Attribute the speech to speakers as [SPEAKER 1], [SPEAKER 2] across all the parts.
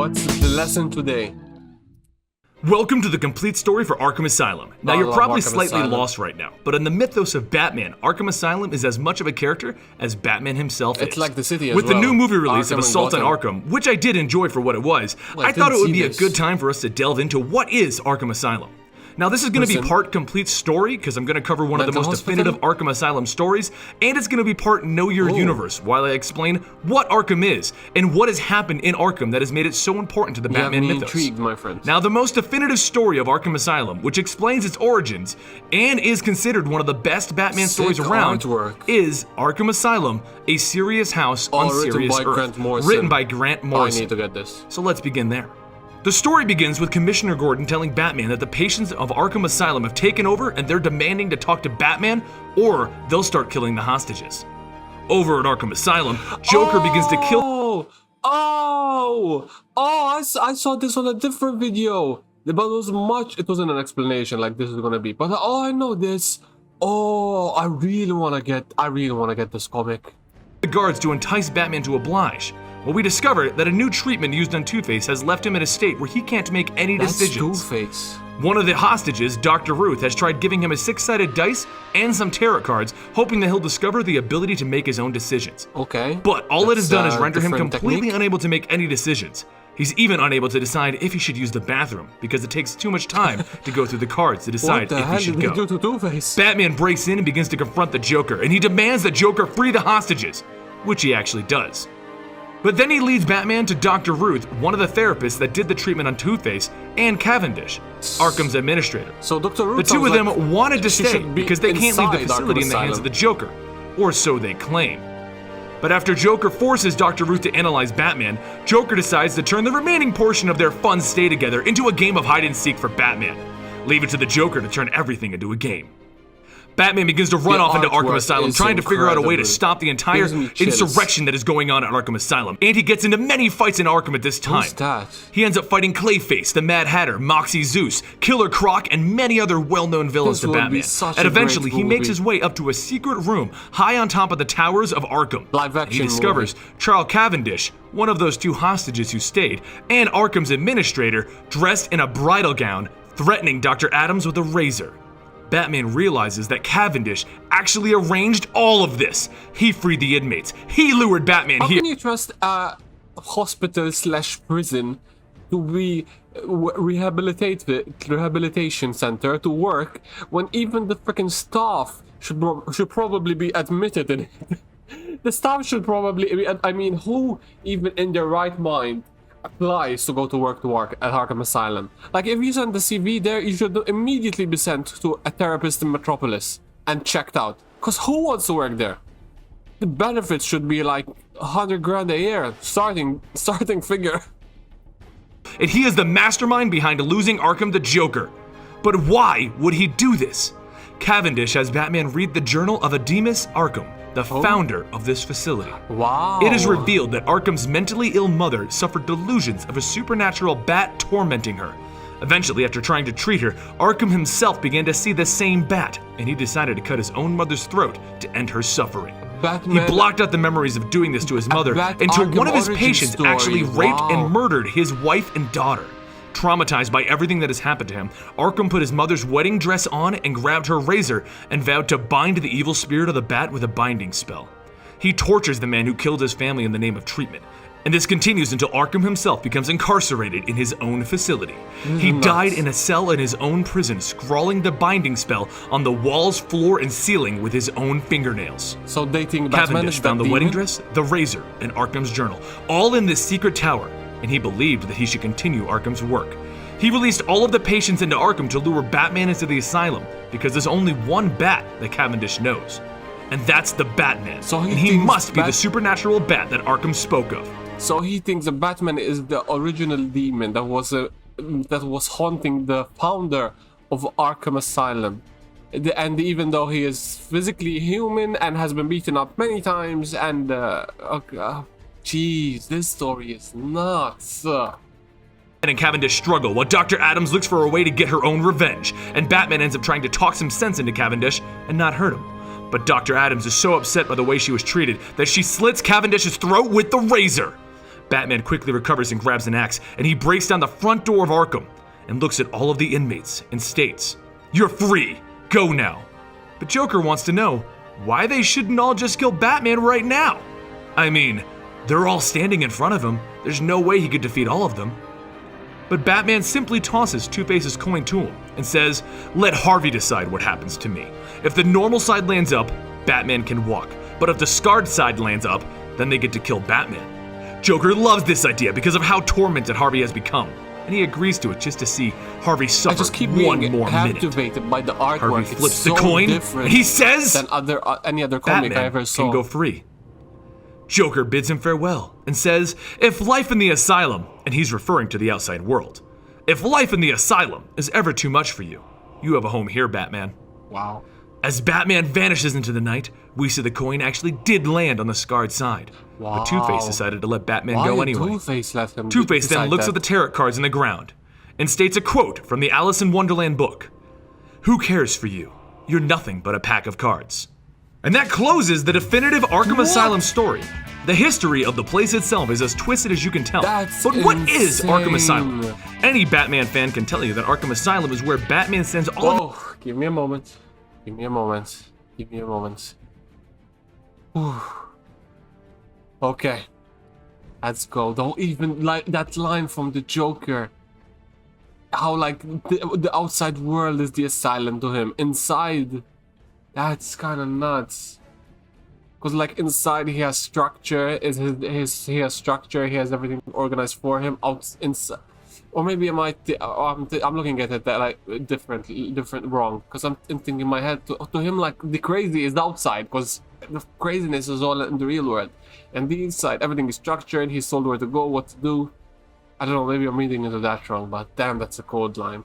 [SPEAKER 1] What's the lesson today?
[SPEAKER 2] Welcome to the complete story for Arkham Asylum. Now you're probably
[SPEAKER 1] Arkham
[SPEAKER 2] slightly
[SPEAKER 1] Asylum.
[SPEAKER 2] lost right now, but in the mythos of Batman, Arkham Asylum is as much of a character as Batman himself
[SPEAKER 1] It's
[SPEAKER 2] is.
[SPEAKER 1] like the city as
[SPEAKER 2] With
[SPEAKER 1] well.
[SPEAKER 2] the new movie release
[SPEAKER 1] Arkham
[SPEAKER 2] of
[SPEAKER 1] and
[SPEAKER 2] Assault on
[SPEAKER 1] Gotham.
[SPEAKER 2] Arkham, which I did enjoy for what it was,
[SPEAKER 1] Well, I
[SPEAKER 2] I thought it
[SPEAKER 1] didn't
[SPEAKER 2] would be
[SPEAKER 1] see
[SPEAKER 2] a
[SPEAKER 1] this.
[SPEAKER 2] good time for us to delve into what is Arkham Asylum. Now this is going to be
[SPEAKER 1] Listen.
[SPEAKER 2] part complete story, because I'm going to cover one of the
[SPEAKER 1] Mental
[SPEAKER 2] most
[SPEAKER 1] hospital?
[SPEAKER 2] definitive Arkham Asylum stories, and it's going to be part Know Your
[SPEAKER 1] Oh.
[SPEAKER 2] Universe, while I explain what Arkham is, and what has happened in Arkham that has made it so important to the
[SPEAKER 1] You have
[SPEAKER 2] Batman
[SPEAKER 1] me
[SPEAKER 2] mythos.
[SPEAKER 1] intrigued, my friend.
[SPEAKER 2] Now, the most definitive story of Arkham Asylum, which explains its origins and is considered one of the best Batman stories
[SPEAKER 1] Sick
[SPEAKER 2] around,
[SPEAKER 1] artwork.
[SPEAKER 2] is Arkham Asylum, A Serious House on
[SPEAKER 1] written
[SPEAKER 2] Serious
[SPEAKER 1] by
[SPEAKER 2] Earth.
[SPEAKER 1] Grant Morrison.
[SPEAKER 2] Written by Grant
[SPEAKER 1] I
[SPEAKER 2] Morrison.
[SPEAKER 1] need to get this.
[SPEAKER 2] So let's begin there. The story begins with Commissioner Gordon telling Batman that the patients of Arkham Asylum have taken over and they're demanding to talk to Batman or they'll start killing the hostages. Over at Arkham Asylum, Joker begins to kill.
[SPEAKER 1] I saw this on a different video. But it wasn't an explanation like this is gonna be. But I know this. I really wanna get this comic.
[SPEAKER 2] The guards to entice Batman to oblige. Well, we discover that a new treatment used on Two-Face has left him in a state where he can't make any
[SPEAKER 1] That's
[SPEAKER 2] decisions.
[SPEAKER 1] Two-Face.
[SPEAKER 2] One of the hostages, Dr. Ruth, has tried giving him a six-sided dice and some tarot cards, hoping that he'll discover the ability to make his own decisions.
[SPEAKER 1] Okay.
[SPEAKER 2] But all it has
[SPEAKER 1] That's
[SPEAKER 2] done is
[SPEAKER 1] a
[SPEAKER 2] render him
[SPEAKER 1] different
[SPEAKER 2] completely
[SPEAKER 1] technique.
[SPEAKER 2] unable to make any decisions. He's even unable to decide if he should use the bathroom, because it takes too much time to go through the cards to
[SPEAKER 1] What
[SPEAKER 2] decide
[SPEAKER 1] the
[SPEAKER 2] if
[SPEAKER 1] hell
[SPEAKER 2] he should
[SPEAKER 1] did they do
[SPEAKER 2] go.
[SPEAKER 1] to Two-Face?
[SPEAKER 2] Batman breaks in and begins to confront the Joker, and he demands that Joker free the hostages, which he actually does. But then he leads Batman to Dr. Ruth, one of the therapists that did the treatment on Two-Face, and Cavendish, Arkham's administrator.
[SPEAKER 1] So Dr. Ruth
[SPEAKER 2] The two
[SPEAKER 1] sounds
[SPEAKER 2] of them
[SPEAKER 1] like
[SPEAKER 2] wanted to
[SPEAKER 1] she
[SPEAKER 2] stay
[SPEAKER 1] should be
[SPEAKER 2] because they can't leave the
[SPEAKER 1] inside
[SPEAKER 2] facility
[SPEAKER 1] Arkham
[SPEAKER 2] in the hands
[SPEAKER 1] Asylum.
[SPEAKER 2] of the Joker, or so they claim. But after Joker forces Dr. Ruth to analyze Batman, Joker decides to turn the remaining portion of their fun stay together into a game of hide and seek for Batman. Leave it to the Joker to turn everything into a game. Batman begins to run
[SPEAKER 1] The
[SPEAKER 2] off into Arkham
[SPEAKER 1] artwork
[SPEAKER 2] Asylum,
[SPEAKER 1] is
[SPEAKER 2] trying to figure out a way to
[SPEAKER 1] incredible.
[SPEAKER 2] stop the entire
[SPEAKER 1] Gives me chills.
[SPEAKER 2] insurrection that is going on at Arkham Asylum. And he gets into many fights in Arkham at this time.
[SPEAKER 1] Who's that?
[SPEAKER 2] He ends up fighting Clayface, the Mad Hatter, Moxie Zeus, Killer Croc, and many other well-known villains
[SPEAKER 1] This
[SPEAKER 2] to
[SPEAKER 1] would be
[SPEAKER 2] Batman.
[SPEAKER 1] such
[SPEAKER 2] And
[SPEAKER 1] a great
[SPEAKER 2] eventually, he makes
[SPEAKER 1] movie.
[SPEAKER 2] his way up to a secret room high on top of the towers of Arkham.
[SPEAKER 1] Live
[SPEAKER 2] He
[SPEAKER 1] action
[SPEAKER 2] discovers Charles Cavendish, one of those two hostages who stayed, and Arkham's administrator, dressed in a bridal gown, threatening Dr. Adams with a razor. Batman realizes that Cavendish actually arranged all of this. He freed the inmates. He lured Batman
[SPEAKER 1] How
[SPEAKER 2] here.
[SPEAKER 1] can you trust a hospital/prison to be rehabilitation center to work when even the freaking staff should probably be admitted in it? The staff should probably who even in their right mind applies to go to work at Arkham Asylum? Like, if you send the CV there, you should immediately be sent to a therapist in Metropolis and checked out. Cause who wants to work there? The benefits should be like 100 grand a year, starting figure.
[SPEAKER 2] And he is the mastermind behind losing Arkham the Joker. But why would he do this? Cavendish has Batman read the journal of Ademus Arkham, the founder of this facility.
[SPEAKER 1] Wow.
[SPEAKER 2] It is revealed that Arkham's mentally ill mother suffered delusions of a supernatural bat tormenting her. Eventually, after trying to treat her, Arkham himself began to see the same bat, and he decided to cut his own mother's throat to end her suffering.
[SPEAKER 1] Batman.
[SPEAKER 2] He blocked out the memories of doing this to his mother until
[SPEAKER 1] Arkham
[SPEAKER 2] one of his
[SPEAKER 1] origin
[SPEAKER 2] patients
[SPEAKER 1] story.
[SPEAKER 2] actually raped
[SPEAKER 1] Wow.
[SPEAKER 2] and murdered his wife and daughter. Traumatized by everything that has happened to him, Arkham put his mother's wedding dress on and grabbed her razor and vowed to bind the evil spirit of the bat with a binding spell. He tortures the man who killed his family in the name of treatment. And this continues until Arkham himself becomes incarcerated in his own facility. He died in a cell in his own prison, scrawling the binding spell on the walls, floor, and ceiling with his own fingernails.
[SPEAKER 1] So dating Batman
[SPEAKER 2] Cavendish
[SPEAKER 1] is
[SPEAKER 2] found the
[SPEAKER 1] that
[SPEAKER 2] wedding
[SPEAKER 1] demon?
[SPEAKER 2] dress, the razor, and Arkham's journal, all in this secret tower, and he believed that he should continue Arkham's work. He released all of the patients into Arkham to lure Batman into the asylum, because there's only one bat that Cavendish knows. And that's the Batman.
[SPEAKER 1] So he
[SPEAKER 2] and he
[SPEAKER 1] thinks
[SPEAKER 2] must be the supernatural bat that Arkham spoke of.
[SPEAKER 1] So he thinks the Batman is the original demon that was haunting the founder of Arkham Asylum. And even though he is physically human and has been beaten up many times, and jeez, this story is nuts.
[SPEAKER 2] And Cavendish struggle while Dr. Adams looks for a way to get her own revenge, and Batman ends up trying to talk some sense into Cavendish and not hurt him. But Dr. Adams is so upset by the way she was treated that she slits Cavendish's throat with the razor. Batman quickly recovers and grabs an axe, and he breaks down the front door of Arkham and looks at all of the inmates and states, "You're free, go now." But Joker wants to know why they shouldn't all just kill Batman right now. I mean, they're all standing in front of him, there's no way he could defeat all of them. But Batman simply tosses Two-Face's coin to him and says, "Let Harvey decide what happens to me. If the normal side lands up, Batman can walk. But if the scarred side lands up, then they get to kill Batman." Joker loves this idea because of how tormented Harvey has become, and he agrees to it just to see Harvey suffer
[SPEAKER 1] I just keep
[SPEAKER 2] one
[SPEAKER 1] being
[SPEAKER 2] more minute.
[SPEAKER 1] captivated by the artwork.
[SPEAKER 2] Harvey
[SPEAKER 1] It's
[SPEAKER 2] flips
[SPEAKER 1] so
[SPEAKER 2] the coin,
[SPEAKER 1] different
[SPEAKER 2] and he says,
[SPEAKER 1] than any other comic
[SPEAKER 2] Batman
[SPEAKER 1] I ever saw.
[SPEAKER 2] can go free. Joker bids him farewell and says, "If life in the asylum," and he's referring to the outside world, "if life in the asylum is ever too much for you, you have a home here, Batman."
[SPEAKER 1] Wow.
[SPEAKER 2] As Batman vanishes into the night, we see the coin actually did land on the scarred side.
[SPEAKER 1] Wow.
[SPEAKER 2] But Two-Face decided to let Batman
[SPEAKER 1] Why
[SPEAKER 2] go
[SPEAKER 1] did
[SPEAKER 2] anyway.
[SPEAKER 1] Two-Face let him
[SPEAKER 2] Two-Face then
[SPEAKER 1] decide
[SPEAKER 2] looks
[SPEAKER 1] that?
[SPEAKER 2] at the tarot cards in the ground and states a quote from the Alice in Wonderland book. "Who cares for you? You're nothing but a pack of cards." And that closes the definitive Arkham Asylum story. The history of the place itself is as twisted as you can tell.
[SPEAKER 1] That's
[SPEAKER 2] But what is Arkham Asylum?
[SPEAKER 1] insane.
[SPEAKER 2] Any Batman fan can tell you that Arkham Asylum is where Batman sends all of
[SPEAKER 1] Oh, give me a moment. Give me a moment. Give me a moment. Whew. Okay. Let's go. Don't even like that line from the Joker. How like the outside world is the asylum to him. Inside, that's kind of nuts. Cause like inside he has structure. He has structure. He has everything organized for him. Out inside. Or maybe I'm looking at it that like different wrong. Cause I'm thinking in my head to him like the crazy is the outside. Cause the craziness is all in the real world, and the inside everything is structured. He's told where to go, what to do. I don't know. Maybe I'm reading into that wrong, but damn, that's a code line.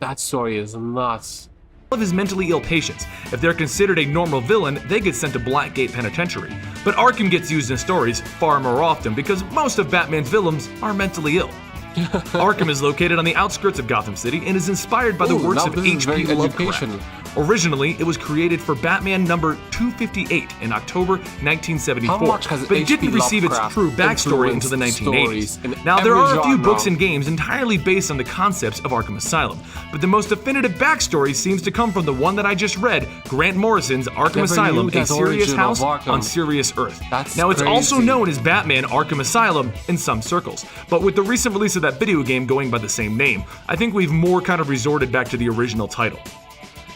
[SPEAKER 1] That story is nuts.
[SPEAKER 2] of his mentally ill patients. If they're considered a normal villain, they get sent to Blackgate Penitentiary. But Arkham gets used in stories far more often because most of Batman's villains are mentally ill. Arkham is located on the outskirts of Gotham City and is inspired by the works
[SPEAKER 1] now
[SPEAKER 2] of
[SPEAKER 1] this is
[SPEAKER 2] H.P.
[SPEAKER 1] very
[SPEAKER 2] Lovecraft.
[SPEAKER 1] educational.
[SPEAKER 2] Originally, it was created for Batman number 258 in October 1974,
[SPEAKER 1] How much has
[SPEAKER 2] but it didn't
[SPEAKER 1] H.P.
[SPEAKER 2] receive its
[SPEAKER 1] Lovecraft
[SPEAKER 2] true backstory until the
[SPEAKER 1] influenced
[SPEAKER 2] 1980s.
[SPEAKER 1] stories in
[SPEAKER 2] Now, there
[SPEAKER 1] every
[SPEAKER 2] are a few
[SPEAKER 1] genre?
[SPEAKER 2] books and games entirely based on the concepts of Arkham Asylum, but the most definitive backstory seems to come from the one that I just read, Grant Morrison's Arkham
[SPEAKER 1] Never
[SPEAKER 2] Asylum,
[SPEAKER 1] knew
[SPEAKER 2] A
[SPEAKER 1] that
[SPEAKER 2] Serious
[SPEAKER 1] origin of
[SPEAKER 2] House
[SPEAKER 1] Arkham.
[SPEAKER 2] on Serious Earth.
[SPEAKER 1] That's
[SPEAKER 2] now, it's also
[SPEAKER 1] crazy.
[SPEAKER 2] known as Batman Arkham Asylum in some circles, but with the recent release of that video game going by the same name, I think we've more kind of resorted back to the original title.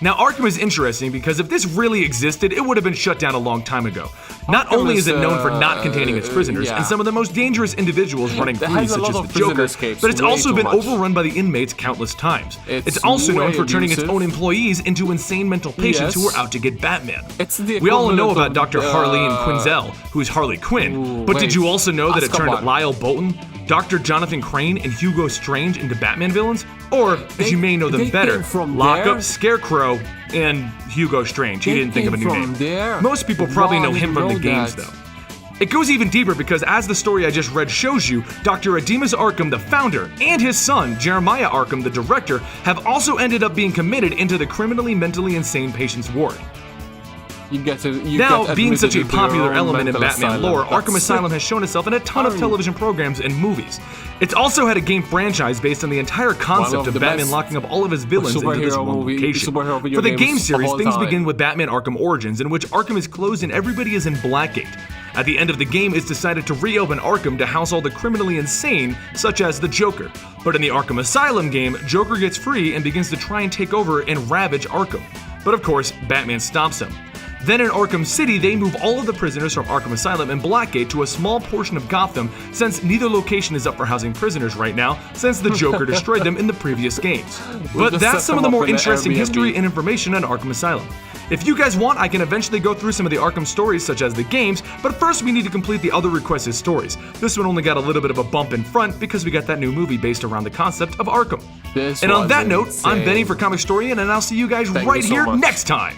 [SPEAKER 2] Now, Arkham is interesting because if this really existed, it would have been shut down a long time ago. Not
[SPEAKER 1] Arkham
[SPEAKER 2] only is
[SPEAKER 1] is,
[SPEAKER 2] it known for not containing its prisoners
[SPEAKER 1] yeah.
[SPEAKER 2] and some of the most dangerous individuals running
[SPEAKER 1] It
[SPEAKER 2] free,
[SPEAKER 1] has a
[SPEAKER 2] such
[SPEAKER 1] lot
[SPEAKER 2] as
[SPEAKER 1] of
[SPEAKER 2] the
[SPEAKER 1] prison
[SPEAKER 2] Joker,
[SPEAKER 1] escapes,
[SPEAKER 2] but it's
[SPEAKER 1] way
[SPEAKER 2] also
[SPEAKER 1] too
[SPEAKER 2] been
[SPEAKER 1] much.
[SPEAKER 2] overrun by the inmates countless times.
[SPEAKER 1] It's
[SPEAKER 2] also known
[SPEAKER 1] way
[SPEAKER 2] for turning its
[SPEAKER 1] abusive.
[SPEAKER 2] own employees into insane mental patients who
[SPEAKER 1] Yes.
[SPEAKER 2] are out to get Batman.
[SPEAKER 1] It's the
[SPEAKER 2] We all know
[SPEAKER 1] equivalent
[SPEAKER 2] about
[SPEAKER 1] of,
[SPEAKER 2] Dr. Harleen Quinzel, who is Harley Quinn,
[SPEAKER 1] Ooh,
[SPEAKER 2] but did
[SPEAKER 1] wait.
[SPEAKER 2] you also know that it turned
[SPEAKER 1] Azkaban.
[SPEAKER 2] Lyle Bolton, Dr. Jonathan Crane, and Hugo Strange into Batman villains? Or, as you may know them
[SPEAKER 1] they
[SPEAKER 2] better,
[SPEAKER 1] came from
[SPEAKER 2] Lockup,
[SPEAKER 1] there?
[SPEAKER 2] Scarecrow, and Hugo Strange. He
[SPEAKER 1] They
[SPEAKER 2] didn't think of a new
[SPEAKER 1] came
[SPEAKER 2] name.
[SPEAKER 1] from there?
[SPEAKER 2] Most people probably
[SPEAKER 1] Wow,
[SPEAKER 2] know
[SPEAKER 1] I
[SPEAKER 2] him
[SPEAKER 1] didn't
[SPEAKER 2] from the
[SPEAKER 1] know
[SPEAKER 2] games,
[SPEAKER 1] that.
[SPEAKER 2] though. It goes even deeper because, as the story I just read shows you, Dr. Adimus Arkham, the founder, and his son, Jeremiah Arkham, the director, have also ended up being committed into the criminally mentally insane patients ward.
[SPEAKER 1] You get to, you
[SPEAKER 2] Now,
[SPEAKER 1] get
[SPEAKER 2] being
[SPEAKER 1] admitted
[SPEAKER 2] such a
[SPEAKER 1] into your
[SPEAKER 2] popular
[SPEAKER 1] own
[SPEAKER 2] element in
[SPEAKER 1] mental
[SPEAKER 2] Batman
[SPEAKER 1] asylum.
[SPEAKER 2] lore,
[SPEAKER 1] That's-
[SPEAKER 2] Arkham Asylum has shown itself in a ton of television programs and movies. It's also had a game franchise based on the entire concept
[SPEAKER 1] One of
[SPEAKER 2] of
[SPEAKER 1] the
[SPEAKER 2] Batman
[SPEAKER 1] best
[SPEAKER 2] locking up all of his villains into this
[SPEAKER 1] superhero
[SPEAKER 2] one
[SPEAKER 1] movie-
[SPEAKER 2] location.
[SPEAKER 1] superhero video
[SPEAKER 2] For the
[SPEAKER 1] games
[SPEAKER 2] game
[SPEAKER 1] of
[SPEAKER 2] series,
[SPEAKER 1] all
[SPEAKER 2] things
[SPEAKER 1] time.
[SPEAKER 2] begin with Batman Arkham Origins, in which Arkham is closed and everybody is in Blackgate. At the end of the game, it's decided to reopen Arkham to house all the criminally insane, such as the Joker. But in the Arkham Asylum game, Joker gets free and begins to try and take over and ravage Arkham. But of course, Batman stops him. Then in Arkham City, they move all of the prisoners from Arkham Asylum and Blackgate to a small portion of Gotham, since neither location is up for housing prisoners right now, since the Joker destroyed them in the previous games. But
[SPEAKER 1] just
[SPEAKER 2] that's
[SPEAKER 1] set
[SPEAKER 2] some of
[SPEAKER 1] them
[SPEAKER 2] the
[SPEAKER 1] up
[SPEAKER 2] more
[SPEAKER 1] in the
[SPEAKER 2] interesting
[SPEAKER 1] Airbnb.
[SPEAKER 2] history and information on Arkham Asylum. If you guys want, I can eventually go through some of the Arkham stories, such as the games, but first we need to complete the other requested stories. This one only got a little bit of a bump in front because we got that new movie based around the concept of Arkham.
[SPEAKER 1] This
[SPEAKER 2] And on
[SPEAKER 1] was
[SPEAKER 2] that note, I'm
[SPEAKER 1] insane.
[SPEAKER 2] Benny for Comicstorian, and I'll see you guys
[SPEAKER 1] Thank
[SPEAKER 2] right
[SPEAKER 1] you so
[SPEAKER 2] here
[SPEAKER 1] much.
[SPEAKER 2] next time.